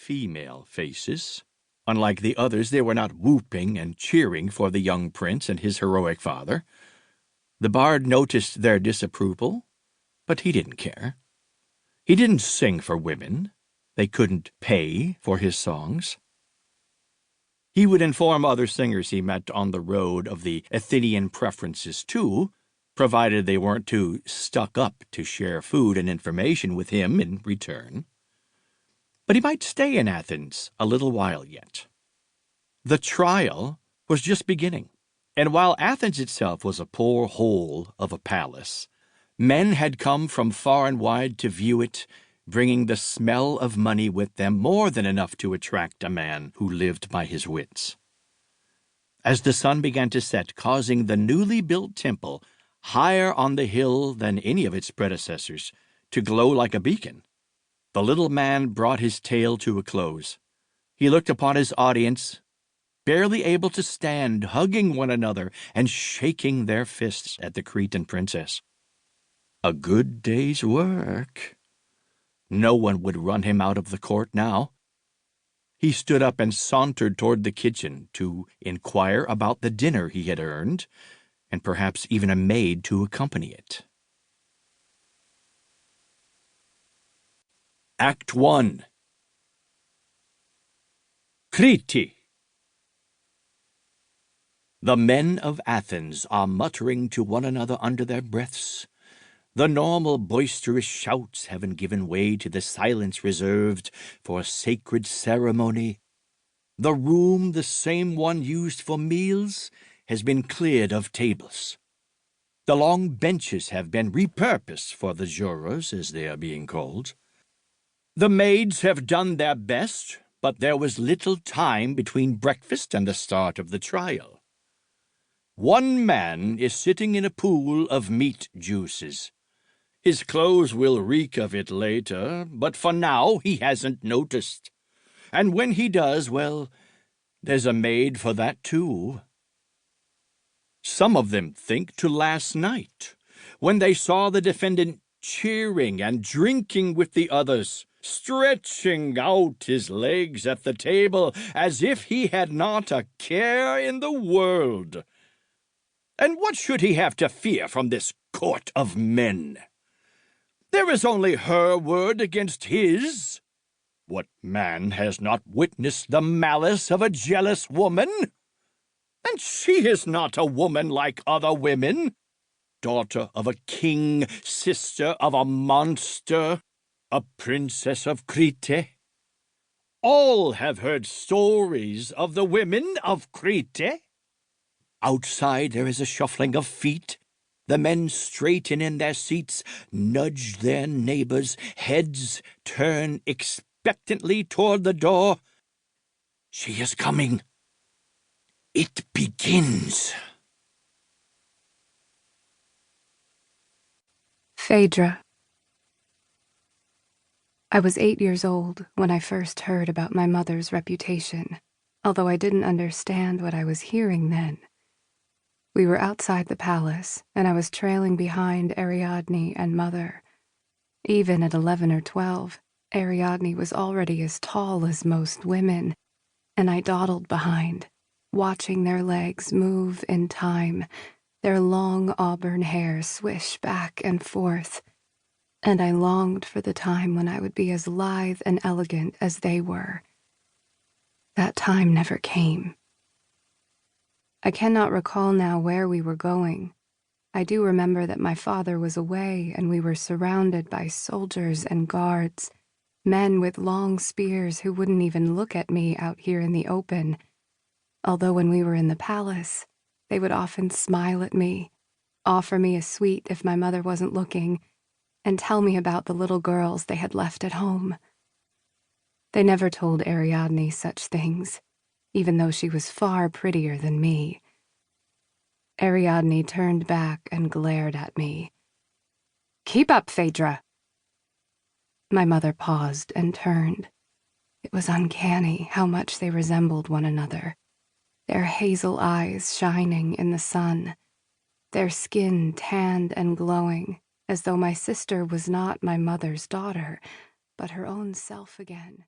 female faces. Unlike the others, they were not whooping and cheering for the young prince and his heroic father. The bard noticed their disapproval, but he didn't care. He didn't sing for women. They couldn't pay for his songs. He would inform other singers he met on the road of the Athenian preferences too, provided they weren't too stuck up to share food and information with him in return. But he might stay in Athens a little while yet. The trial was just beginning, and while Athens itself was a poor hole of a palace, men had come from far and wide to view it, bringing the smell of money with them, more than enough to attract a man who lived by his wits. As the sun began to set, causing the newly built temple, higher on the hill than any of its predecessors, to glow like a beacon, the little man brought his tale to a close. He looked upon his audience, barely able to stand, hugging one another and shaking their fists at the Cretan princess. A good day's work. No one would run him out of the court now. He stood up and sauntered toward the kitchen to inquire about the dinner he had earned, and perhaps even a maid to accompany it. Act 1. Crete. The men of Athens are muttering to one another under their breaths. The normal boisterous shouts haven't given way to the silence reserved for a sacred ceremony. The room, the same one used for meals, has been cleared of tables. The long benches have been repurposed for the jurors, as they are being called. The maids have done their best, but there was little time between breakfast and the start of the trial. One man is sitting in a pool of meat juices. His clothes will reek of it later, but for now he hasn't noticed. And when he does, well, there's a maid for that too. Some of them think to last night, when they saw the defendant cheering and drinking with the others, stretching out his legs at the table as if he had not a care in the world. And what should he have to fear from this court of men? There is only her word against his. What man has not witnessed the malice of a jealous woman? And she is not a woman like other women, daughter of a king, sister of a monster, a princess of Crete. All have heard stories of the women of Crete. Outside there is a shuffling of feet. The men straighten in their seats, nudge their neighbors, heads turn expectantly toward the door. She is coming. It begins. Phaedra. I was 8 years old when I first heard about my mother's reputation, although I didn't understand what I was hearing then. We were outside the palace, and I was trailing behind Ariadne and Mother. Even at 11 or 12, Ariadne was already as tall as most women, and I dawdled behind, watching their legs move in time, their long auburn hair swish back and forth, and I longed for the time when I would be as lithe and elegant as they were. That time never came. I cannot recall now where we were going. I do remember that my father was away and we were surrounded by soldiers and guards, men with long spears who wouldn't even look at me out here in the open, although when we were in the palace, they would often smile at me, offer me a sweet if my mother wasn't looking, and tell me about the little girls they had left at home. They never told Ariadne such things, even though she was far prettier than me. Ariadne turned back and glared at me. "Keep up, Phaedra." My mother paused and turned. It was uncanny how much they resembled one another, their hazel eyes shining in the sun, their skin tanned and glowing, as though my sister was not my mother's daughter, but her own self again.